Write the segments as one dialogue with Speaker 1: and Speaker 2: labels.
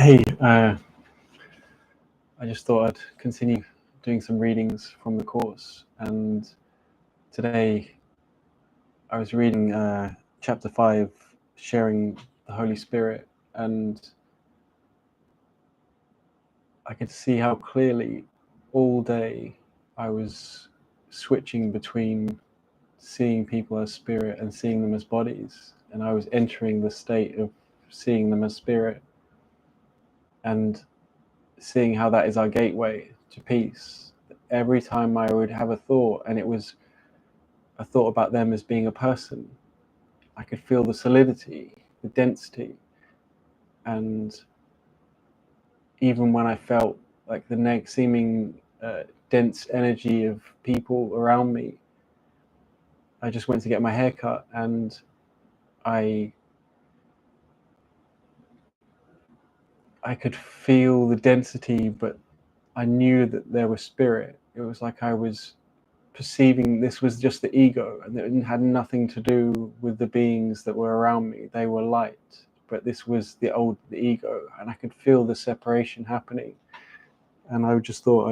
Speaker 1: Hey, I just thought I'd continue doing some readings from the course, and today I was reading chapter 5, sharing the Holy Spirit, and I could see how clearly all day I was switching between seeing people as spirit and seeing them as bodies, and I was entering the state of seeing them as spirit and seeing how that is our gateway to peace. Every time I would have a thought, and it was a thought about them as being a person, I could feel the solidity, the density, and even when I felt like the seeming dense energy of people around me, I just went to get my hair cut, and I could feel the density, but I knew that there was spirit. It was like I was perceiving this was just the ego, and it had nothing to do with the beings that were around me. They were light, but this was the ego, and I could feel the separation happening. And I just thought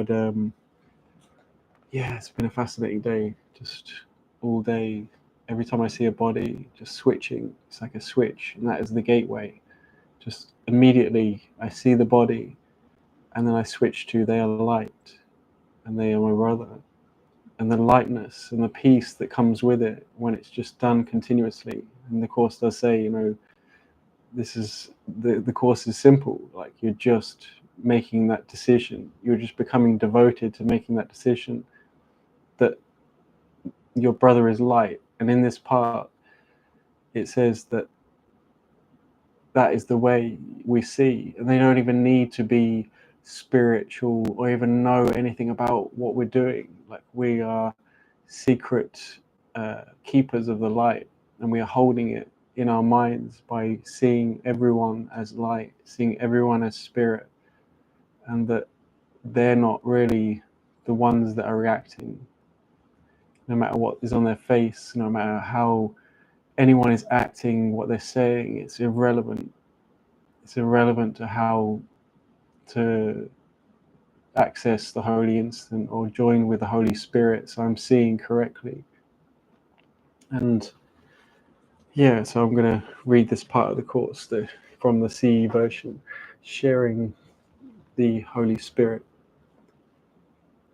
Speaker 1: it's been a fascinating day, just all day. Every time I see a body, just switching, it's like a switch, and that is the gateway. Just immediately I see the body, and then I switch to they are light, and they are my brother. And the lightness and the peace that comes with it when it's just done continuously. And the course does say, this is the course is simple. Like, you're just making that decision. You're just becoming devoted to making that decision that your brother is light. And in this part, it says that is the way we see. And they don't even need to be spiritual or even know anything about what we're doing. Like, we are secret keepers of the light, and we are holding it in our minds by seeing everyone as light, seeing everyone as spirit, and that they're not really the ones that are reacting. No matter what is on their face, no matter how anyone is acting, what they're saying, it's irrelevant. It's irrelevant to how to access the holy instant or join with the Holy Spirit, so I'm seeing correctly. And so I'm going to read this part of the course from the CE version, sharing the Holy Spirit.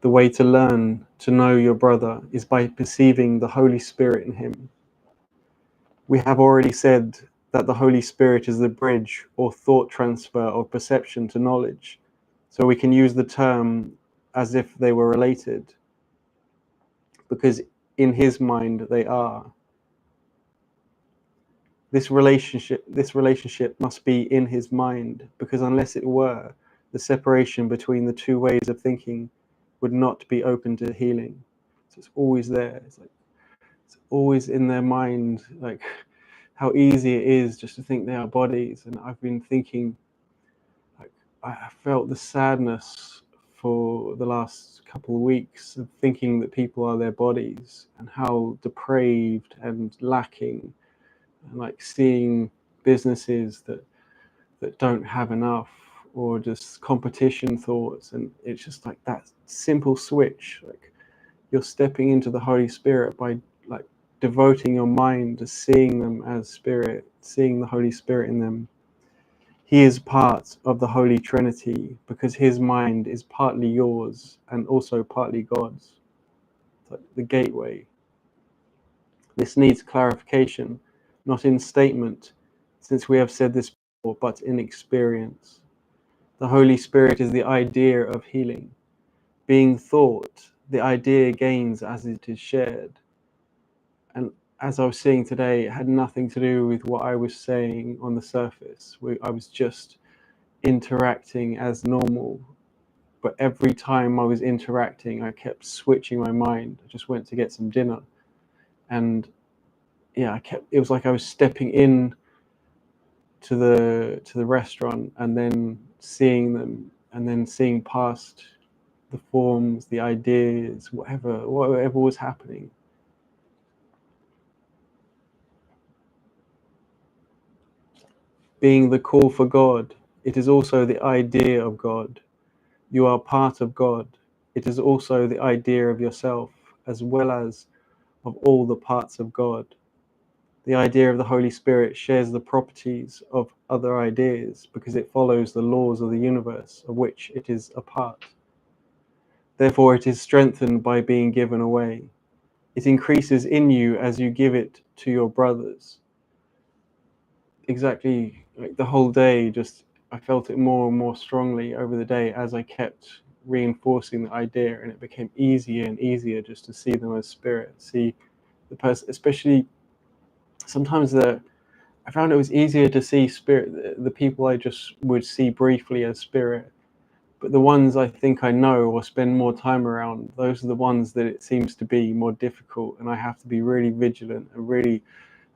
Speaker 1: The way to learn to know your brother is by perceiving the Holy Spirit in him. We have already said that the Holy Spirit is the bridge or thought transfer of perception to knowledge, so we can use the term as if they were related, because in his mind they are. This relationship must be in his mind, because unless it were, the separation between the two ways of thinking would not be open to healing. So it's always there. It's always in their mind, like how easy it is just to think they are bodies. And I've been thinking, like, I felt the sadness for the last couple of weeks of thinking that people are their bodies, and how depraved and lacking, and like seeing businesses that don't have enough, or just competition thoughts. And it's just like that simple switch. Like, you're stepping into the Holy Spirit by like devoting your mind to seeing them as spirit, seeing the Holy Spirit in them. He is part of the Holy Trinity, because his mind is partly yours and also partly God's. It's like the gateway. This needs clarification, not in statement, since we have said this before, but in experience. The Holy Spirit is the idea of healing. Being thought, the idea gains as it is shared. And as I was saying today, it had nothing to do with what I was saying on the surface. I was just interacting as normal. But every time I was interacting, I kept switching my mind. I just went to get some dinner. And it was like I was stepping in to the restaurant, and then seeing them, and then seeing past the forms, the ideas, whatever was happening. Being the call for God It is also the idea of God. You are part of God. It is also the idea of yourself, as well as of all the parts of God. The idea of the Holy Spirit shares the properties of other ideas because it follows the laws of the universe of which it is a part. Therefore, it is strengthened by being given away. It increases in you as you give it to your brothers. Exactly, like the whole day, just I felt it more and more strongly over the day as I kept reinforcing the idea, and it became easier and easier just to see them as spirit, see the person, especially sometimes I found it was easier to see spirit, the people I just would see briefly as spirit, but the ones I think I know or spend more time around, those are the ones that it seems to be more difficult, and I have to be really vigilant and really,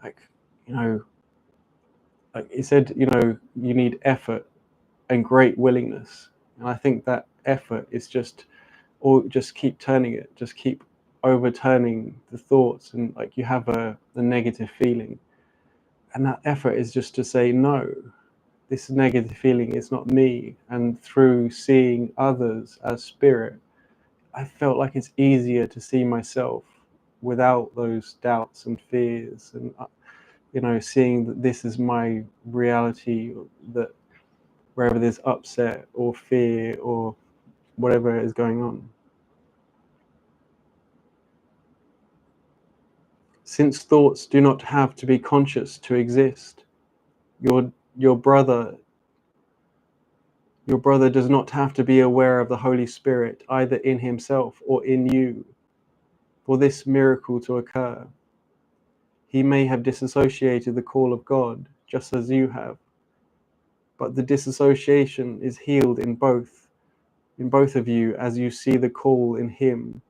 Speaker 1: like, you know, like it said, you know, you need effort and great willingness, and I think that effort is just, or just keep turning it, just keep overturning the thoughts, and like you have a negative feeling, and that effort is just to say no, this negative feeling is not me. And through seeing others as spirit, I felt like it's easier to see myself without those doubts and fears, and you know, seeing that this is my reality, that wherever there's upset or fear or whatever is going on. Since thoughts do not have to be conscious to exist, your brother does not have to be aware of the Holy Spirit either in himself or in you for this miracle to occur. He may have disassociated the call of God just as you have, but the disassociation is healed in both of you as you see the call in him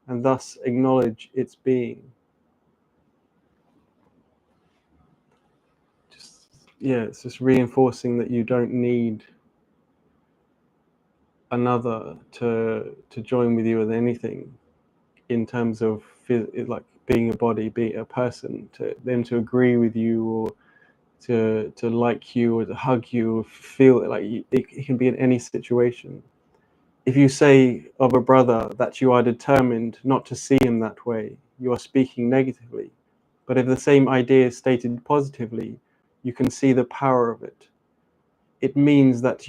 Speaker 1: and thus acknowledge its being. Just, yeah, it's just reinforcing that you don't need another to join with you with anything in terms of like being a body, be a person, to them to agree with you or to like you or to hug you or feel like it can be in any situation. If you say of a brother that you are determined not to see him that way, you are speaking negatively. But if the same idea is stated positively, you can see the power of it. It means that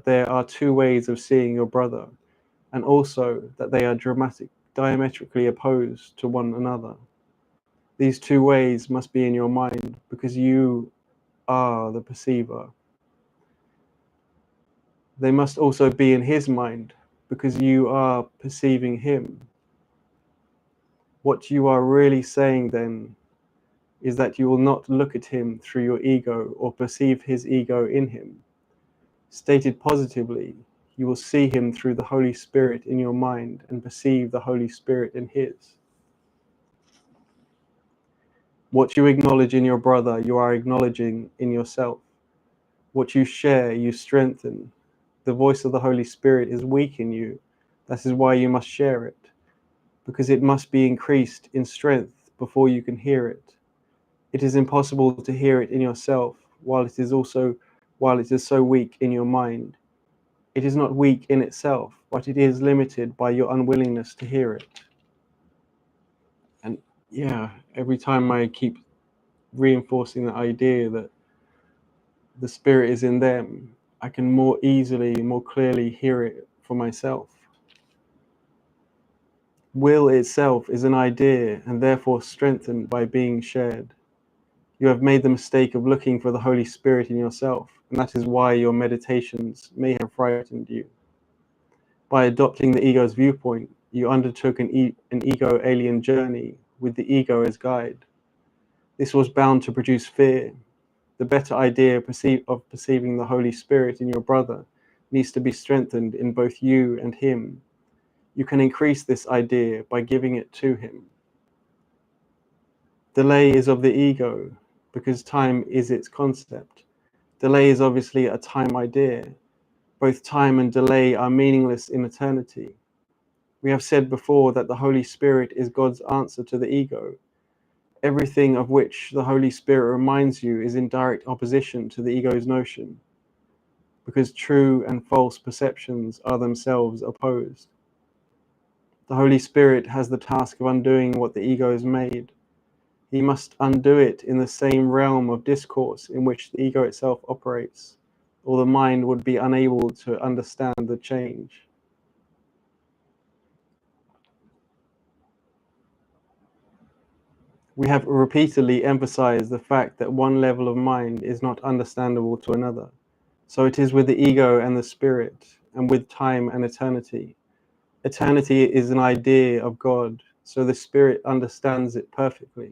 Speaker 1: there are two ways of seeing your brother, and also that they are diametrically opposed to one another. These two ways must be in your mind because you are the perceiver. They must also be in his mind because you are perceiving him. What you are really saying then is that you will not look at him through your ego or perceive his ego in him. Stated positively, you will see him through the Holy Spirit in your mind and perceive the Holy Spirit in his. What you acknowledge in your brother, you are acknowledging in yourself. What you share, you strengthen. The voice of the Holy Spirit is weak in you. That is why you must share it, because it must be increased in strength before you can hear it. It is impossible to hear it in yourself while it is so weak in your mind. It is not weak in itself, but it is limited by your unwillingness to hear it. And yeah, every time I keep reinforcing the idea that the spirit is in them, I can more easily, more clearly hear it for myself. Will itself is an idea and therefore strengthened by being shared. You have made the mistake of looking for the Holy Spirit in yourself, and that is why your meditations may have frightened you. By adopting the ego's viewpoint, you undertook an ego alien journey with the ego as guide. This was bound to produce fear. The better idea of perceiving the Holy Spirit in your brother needs to be strengthened in both you and him. You can increase this idea by giving it to him. Delay is of the ego because time is its concept. Delay is obviously a time idea. Both time and delay are meaningless in eternity. We have said before that the Holy Spirit is God's answer to the ego. Everything of which the Holy Spirit reminds you is in direct opposition to the ego's notion. because true and false perceptions are themselves opposed. The Holy Spirit has the task of undoing what the ego has made. He must undo it in the same realm of discourse in which the ego itself operates, or the mind would be unable to understand the change. We have repeatedly emphasized the fact that one level of mind is not understandable to another. So it is with the ego and the spirit, and with time and eternity. Eternity is an idea of God, so the spirit understands it perfectly.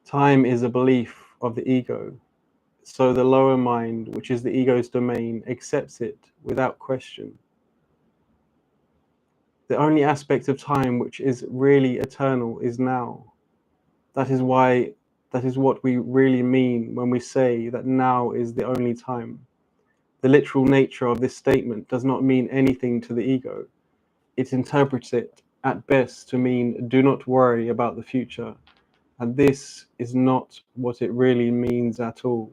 Speaker 1: Time is a belief of the ego, so the lower mind, which is the ego's domain, accepts it without question. The only aspect of time which is really eternal is now. That is what we really mean when we say that now is the only time. The literal nature of this statement does not mean anything to the ego. It interprets it at best to mean do not worry about the future. And this is not what it really means at all.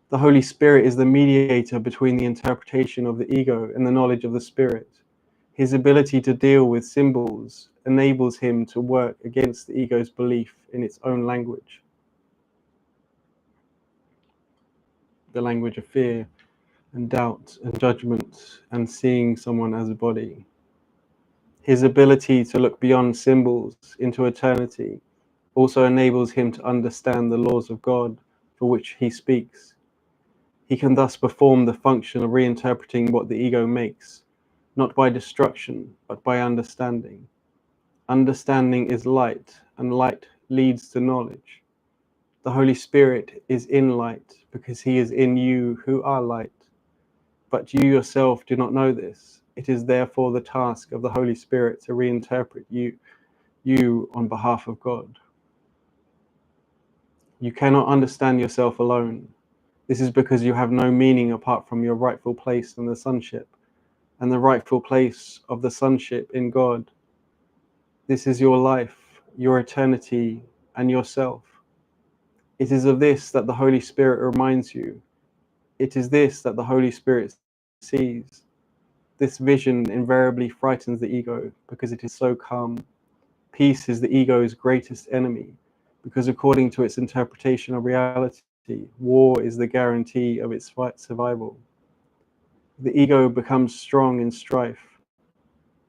Speaker 1: The Holy Spirit is the mediator between the interpretation of the ego and the knowledge of the Spirit. His ability to deal with symbols enables him to work against the ego's belief in its own language, the language of fear and doubt and judgment and seeing someone as a body. His ability to look beyond symbols into eternity also enables him to understand the laws of God for which he speaks. He can thus perform the function of reinterpreting what the ego makes, not by destruction, but by understanding. Understanding is light, and light leads to knowledge. The Holy Spirit is in light because he is in you who are light. But you yourself do not know this. It is therefore the task of the Holy Spirit to reinterpret you on behalf of God. You cannot understand yourself alone. This is because you have no meaning apart from your rightful place in the sonship, and the rightful place of the sonship in God. This is your life, your eternity, and yourself. It is of this that the Holy Spirit reminds you. It is this that the Holy Spirit sees. This vision invariably frightens the ego because it is so calm. Peace is the ego's greatest enemy because according to its interpretation of reality, war is the guarantee of its survival. The ego becomes strong in strife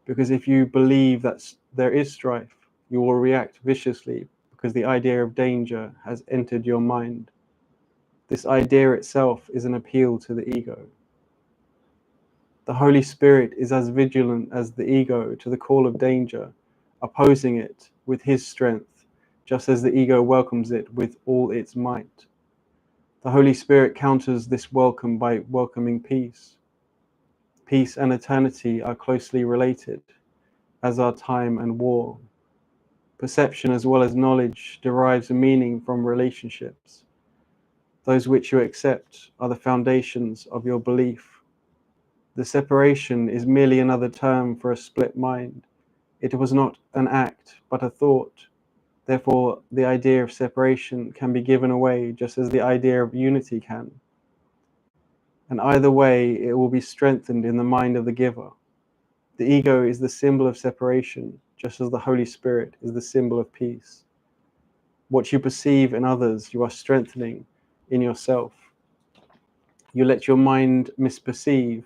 Speaker 1: because if you believe that there is strife, you will react viciously because the idea of danger has entered your mind. This idea itself is an appeal to the ego. The Holy Spirit is as vigilant as the ego to the call of danger, opposing it with his strength, just as the ego welcomes it with all its might. The Holy Spirit counters this welcome by welcoming peace. Peace and eternity are closely related, as are time and war. Perception as well as knowledge derives a meaning from relationships. Those which you accept are the foundations of your belief. The separation is merely another term for a split mind. It was not an act, but a thought. Therefore, the idea of separation can be given away just as the idea of unity can. And either way, it will be strengthened in the mind of the giver. The ego is the symbol of separation, just as the Holy Spirit is the symbol of peace. What you perceive in others, you are strengthening in yourself. You let your mind misperceive,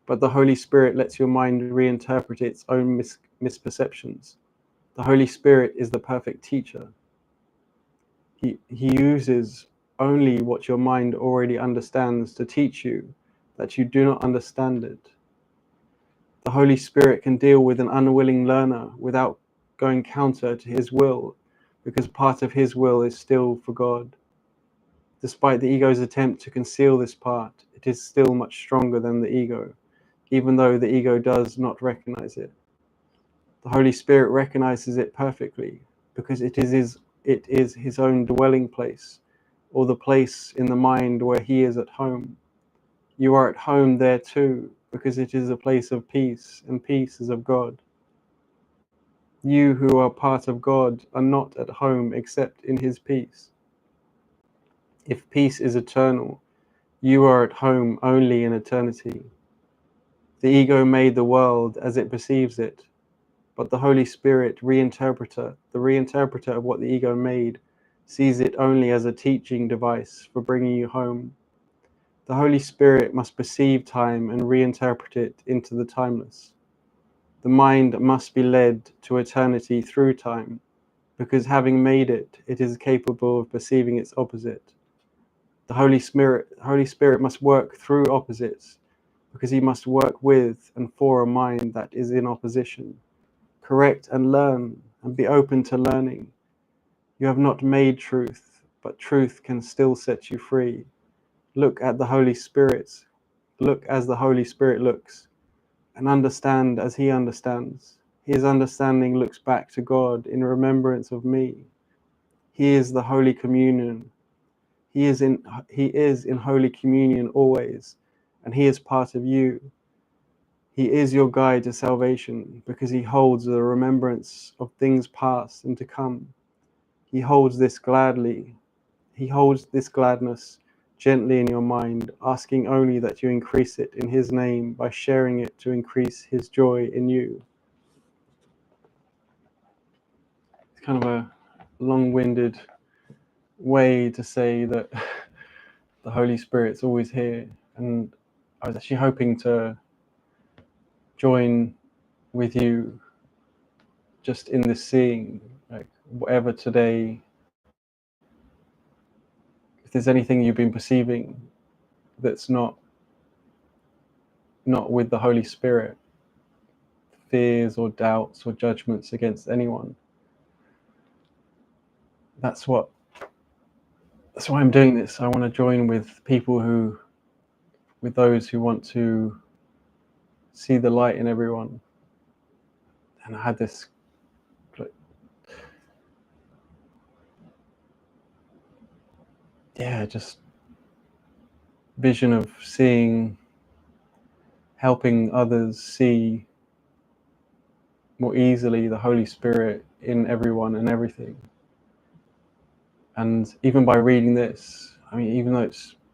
Speaker 1: but the Holy Spirit lets your mind reinterpret its own misperceptions. The Holy Spirit is the perfect teacher. He uses only what your mind already understands to teach you that you do not understand it. The Holy Spirit can deal with an unwilling learner without going counter to his will, because part of his will is still for God. Despite the ego's attempt to conceal this part, it is still much stronger than the ego, even though the ego does not recognize it. The Holy Spirit recognizes it perfectly, because it is his own dwelling place, or the place in the mind where he is at home. You are at home there too, because it is a place of peace, and peace is of God. You who are part of God are not at home except in his peace. If peace is eternal, you are at home only in eternity. The ego made the world as it perceives it, but the Holy Spirit, the reinterpreter of what the ego made, sees it only as a teaching device for bringing you home. The Holy Spirit must perceive time and reinterpret it into the timeless. The mind must be led to eternity through time, because having made it, it is capable of perceiving its opposite. The Holy Spirit must work through opposites, because he must work with and for a mind that is in opposition. Correct and learn, and be open to learning. You have not made truth, but truth can still set you free. Look at the Holy Spirit. Look as the Holy Spirit looks, and understand as he understands. His understanding looks back to God in remembrance of me. He is the Holy Communion. He is in Holy Communion always, and he is part of you. He is your guide to salvation, because he holds the remembrance of things past and to come. He holds this gladly. He holds this gladness gently in your mind, asking only that you increase it in his name by sharing it to increase his joy in you. It's kind of a long-winded way to say that the Holy Spirit's always here. And I was actually hoping to join with you just in this seeing, like whatever today, if there's anything you've been perceiving that's not with the Holy Spirit, fears or doubts or judgments against anyone, that's why I'm doing this. I want to join with those who want to see the light in everyone. And I had this just vision of helping others see more easily the Holy Spirit in everyone and everything. And even by reading this, I mean, even though it's